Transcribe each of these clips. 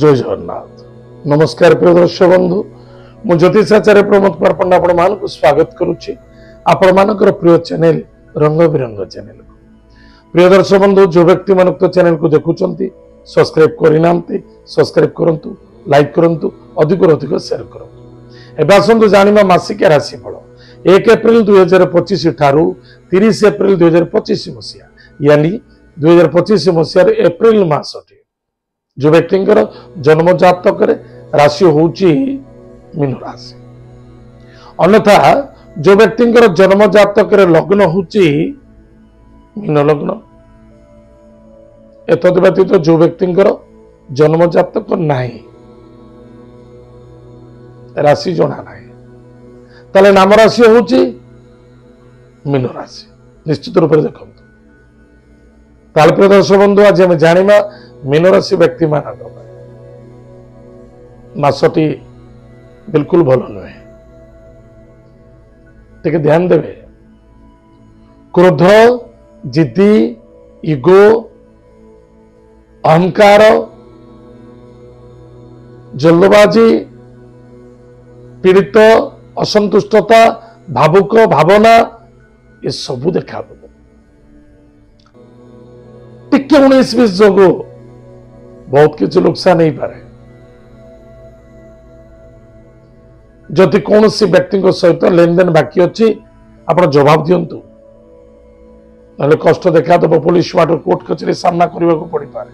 जय जगन्नाथ। नमस्कार प्रिय दर्शक बंधु, मु ज्योतिषाचार्य प्रमोद कुमार पंडा आपण मानक स्वागत करुच्ची आपण मानकर प्रिय चैनल रंग बिरंग चैनल को। प्रिय दर्शक बंधु, जो व्यक्ति मान तो चैनल को देखुंती सब्सक्राइब करना सब्सक्राइब करंतु, लाइक करंतु, अधिक अधिक शेयर करंतु। एबे आसंतु जानिबा मासिक राशि फल 1 एप्रिल 2025 ठारू 30 एप्रिल 2025 मसिया यानी 2025 मसिया एप्रिल मासटी जो व्यक्ति जन्म जातक राशि होची मीन राशि, अन्यथा जो व्यक्ति जन्म जातक लग्न होची मीन लग्न। एतद व्यतीत जो व्यक्ति जन्म जातक नहीं राशि जना नहीं ताले नाम राशि होची मीन राशि। निश्चित रूप से देखो ताले प्रिय दर्शक बंधु, आज आम जाना मीन राशि व्यक्ति मान मासटी बिल्कुल भल नुहे। टिके ध्यान देवे, क्रोध, जिद्दी, इगो, अहंकार, जल्दबाजी, पीड़ित, असंतुष्टता, भावुक भावना ये सबू देखा टिके 19-20 जोगो बहुत किसी नुकसान नहीं पारे। जदि कौन सी व्यक्ति सहित लेन देन बाकी अच्छी आप जवाब दिंतु, ना कष्ट देखा दब पुलिस बाट कोर्ट कचेरी सामना करने को पड़ पारे।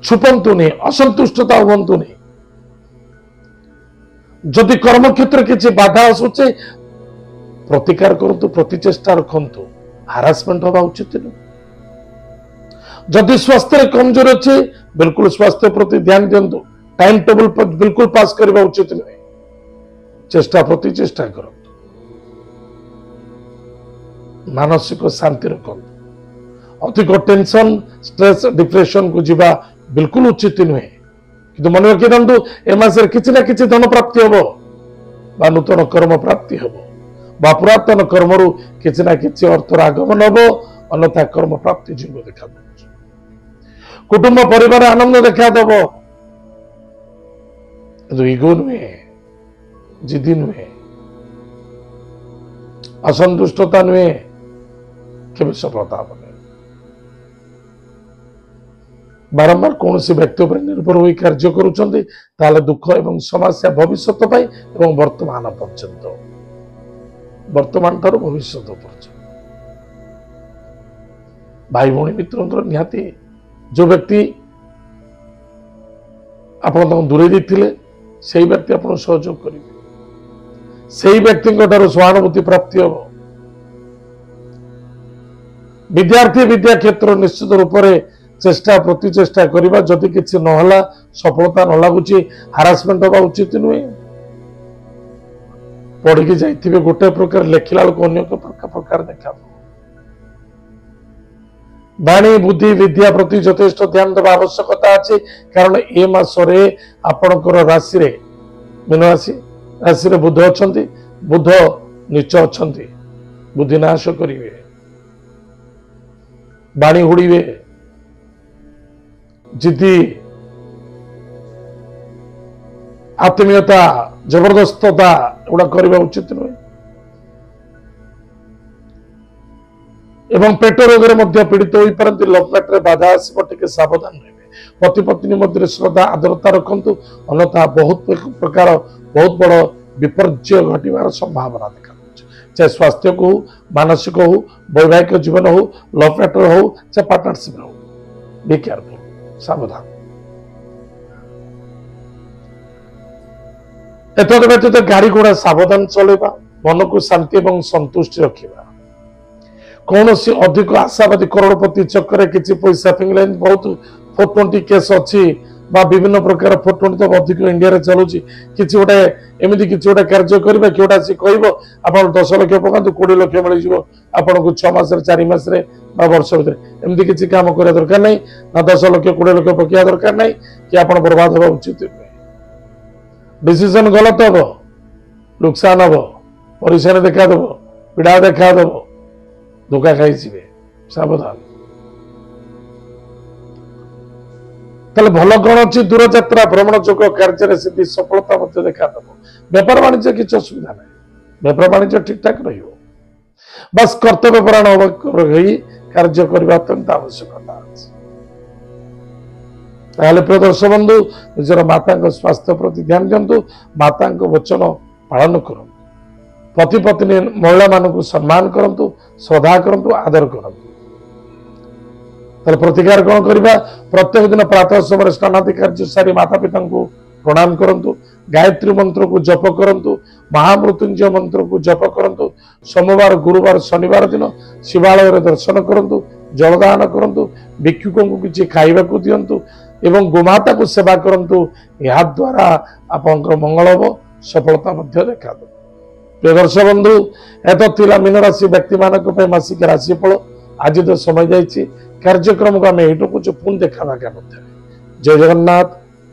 छुपंतु नहीं, असंतुष्टता हूँ नहीं। जदि कर्मक्षेत्र किसी बाधा आसूचे प्रतिकार करतु, प्रतिचेष्टा रखु, हारासमेंट हवा उचित नहीं। जदि स्वास्थ्य कमजोर अच्छे बिल्कुल स्वास्थ्य प्रति ध्यान दिंतु, टाइम टेबल बिल्कुल पास करवा उचित नहीं। चेष्टा प्रति चेष्टा करतु, मानसिक शांति रखु। अधिक टेंशन, स्ट्रेस, डिप्रेशन को जीवा बिल्कुल उचित नुहे। कि मन रखी था ए मास किसी ना किसी धन प्राप्ति हम बा नूतन कर्म प्राप्ति हम बा पुरातन कर्मरु किसी ना किसी अर्थर आगमन हम, अन्यथा कर्म प्राप्ति जीव देखा कुटुंब परिवार आनंद देखा दब। इगो नुहे, जिद्दी नुहे, असंतुष्टता नुहे, केवल सफलता हम। बारंबार कौन सी व्यक्ति पर निर्भर हो कार्य करुँच दुख एवं समस्या भविष्य एवं वर्तमान पर्यंत, वर्तमान ठार भविष्य पर्यंत भाई भौणी मित्र निहाती जो व्यक्ति आप दूरे देते से व्यक्ति आप सहयोग करेंगे, से व्यक्ति सहानुभूति प्राप्ति हम। विद्यार्थी विद्या क्षेत्र निश्चित रूप से चेष्टा प्रति चेष्टा करवा, जदि किसी नहला सफलता न लगुच हारासमेंट हवा उचित नुहे। पढ़ी जाइए गोटे प्रकार लेखिला बेलू अन्य प्रकार देखा। वाणी बुद्धि विद्या प्रति यथेष्ट ध्यान देवा आवश्यकता अच्छे, कारण ए मासरे आपणकर राशि मीन राशि राशि बुध अच्छा, बुध नीच अच्छा, बुद्धिनाश करेंगे, वाणी हुड़े, जिद्दी, आत्मीयता, जबरदस्तता एगुड़ा करने उचित नुहे। एवं पेट रोग में पीड़ित हो पारती, लव मैटर बाधा आसो, टे सावधान रहे। पति पत्नी मध्य श्रद्धा आदरता रखु, अन्यथा बहुत प्रकार बहुत बड़ विपर्य घटार संभावना देखा, चाहे स्वास्थ्य को हो, मानसिक हो, वैवाहिक जीवन हो, लव मैटर हो, चाहे पार्टनरशिप हो। बी केयरफुल, सावधान। एतद व्यतीत गाड़ी घोड़ा सावधान चलेबा, मन को शांति एवं संतुष्टि रखा। कौन सी अधिक आशावादी करोड़पति चक्कर किसी पैसा फिंगल बहुत 420 केस अच्छी विभिन्न प्रकार 420 तो अधिक इंडिया रे चलुची। किसी गोटे एमती किसी गोटे कार्य करेंगे कि गोटे कह आप 10 लाख पकातु 20 लाख मिल आपन को 6 मास 4 मास वर्ष भर एमती किसी काम करने दरकार नहीं, ना 10 लाख 20 लाख पकड़ा दरकार नहीं कि आप बर्बाद हवा उचित नुहे। डिसीजन गलत हम, नुकसान हम, परेशानी देखा दब, पीड़ा देखा दब, धोखा खाई सावधान। তাহলে ଭଲ କଣ ଅଛି ଦୂରଯାତ୍ରା ଭ୍ରମଣ ଯୋଗ କାର୍ଯ୍ୟରେ ସିଦ୍ଧି ସଫଳତା ମଧ୍ୟ ଦେଖାଦେବ। ବେପାର ବାଣିଜ୍ୟ କିଛି ଅସୁବିଧା ନାହିଁ, ବେପାର ବାଣିଜ୍ୟ ଠିକ ଠାକ ରହିବ। ବାସ୍ କର୍ତ୍ତବ୍ୟ ପରାୟଣ ହୋଇ କାର୍ଯ୍ୟ କରିବା ଅତ୍ୟନ୍ତ ଆବଶ୍ୟକତା ଅଛି। ତାହେଲେ ପ୍ରିୟ ଦର୍ଶକ ବନ୍ଧୁ ନିଜର ମାତାଙ୍କ ସ୍ୱାସ୍ଥ୍ୟ ପ୍ରତି ଧ୍ୟାନ ଦିଅନ୍ତୁ, ମାତାଙ୍କ ବଚନ ପାଳନ କରନ୍ତୁ, ପତି ପତ୍ନୀ ମହିଳାମାନଙ୍କୁ ସମ୍ମାନ କରନ୍ତୁ, ଶ୍ରଦ୍ଧା କରନ୍ତୁ, ଆଦର କରନ୍ତୁ। ତାହେଲେ ପ୍ରତିକାର କଣ କରିବା? ପ୍ରତ୍ୟେକ ଦିନ ପ୍ରାତଃ ସମୟରେ ସ୍ନାନାଦି କାର୍ଯ୍ୟ ସାରି ମାତା ପିତାଙ୍କୁ ପ୍ରଣାମ କରନ୍ତୁ, ଗାୟତ୍ରୀ ମନ୍ତ୍ରକୁ ଜପ କରନ୍ତୁ, ମହାମୃତ୍ୟୁଞ୍ଜୟ ମନ୍ତ୍ରକୁ ଜପ କରନ୍ତୁ। ସୋମବାର, ଗୁରୁବାର, ଶନିବାର ଦିନ ଶିବାଳୟରେ ଦର୍ଶନ କରନ୍ତୁ, ଜଳଦାନ କରନ୍ତୁ, ଭିକ୍ଷୁକଙ୍କୁ କିଛି ଖାଇବାକୁ ଦିଅନ୍ତୁ ଏବଂ ଗୋମାତାକୁ ସେବା କରନ୍ତୁ। ଏହା ଦ୍ୱାରା ଆପଣଙ୍କର ମଙ୍ଗଳ ହେବ, ସଫଳତା ମଧ୍ୟ ଦେଖାଦେବ। ପ୍ରିୟ ଦର୍ଶକ ବନ୍ଧୁ, ଏତ ଥିଲା ମୀନ ରାଶି ବ୍ୟକ୍ତିମାନଙ୍କ ପାଇଁ ମାସିକ ରାଶିଫଳ। ଆଜି ତ ସମୟ ଯାଇଛି, କାର୍ଯ୍ୟକ୍ରମକୁ ଆମେ ଏଇଠୁ ପୁଣି ଦେଖା ହେବା। ଜୟ ଜଗନ୍ନାଥ,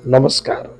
ନମସ୍କାର।